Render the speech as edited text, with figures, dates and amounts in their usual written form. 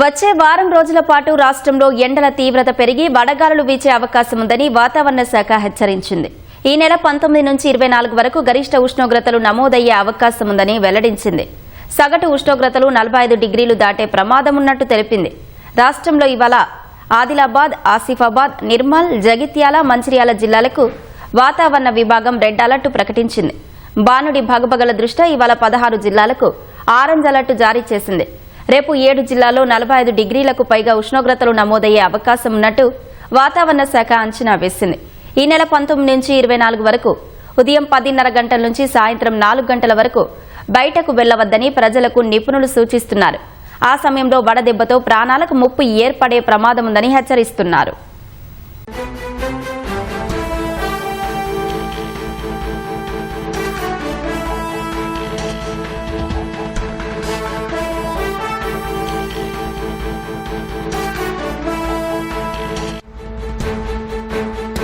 వచ్చే వారం రోజుల పాటు రాష్ట్రంలో ఎండల తీవ్రత పెరిగి వడగాలులు వీచే అవకాశం ఉందని వాతావరణ శాఖ హెచ్చరించింది. ఈ నెల 19 నుంచి 24 వరకు గరిష్ట ఉష్ణోగ్రతలు నమోదయ్యే అవకాశం ఉందని వెల్లడించింది. సగటు ఉష్ణోగ్రతలు 45 డిగ్రీలు దాటే ప్రమాదం ఉన్నట్టు తెలిపింది. రాష్ట్రంలో ఇవాళ ఆదిలాబాద్, ఆసిఫాబాద్, నిర్మల్, జగిత్యాల, మంచిర్యాల జిల్లాలకు వాతావరణ విభాగం రెడ్ అలర్ట్ ప్రకటించింది. బానుడి భగభగల దృష్ట్యా ఇవాళ 16 జిల్లాలకు ఆరెంజ్ అలర్ట్ జారీ చేసింది. రేపు 7 జిల్లాల్లో 45 డిగ్రీలకు పైగా ఉష్ణోగ్రతలు నమోదయ్యే అవకాశం ఉన్నట్టు వాతావరణ శాఖ అంచనా వేసింది. ఈ నెల 19 నుంచి 24 వరకు ఉదయం 10:30 గంటల నుంచి సాయంత్రం 4 గంటల వరకు బయటకు వెళ్లవద్దని ప్రజలకు నిపుణులు సూచిస్తున్నారు. ఆ సమయంలో వడదెబ్బతో ప్రాణాలకు ముప్పు ఏర్పడే ప్రమాదం ఉందని హెచ్చరిస్తున్నారు.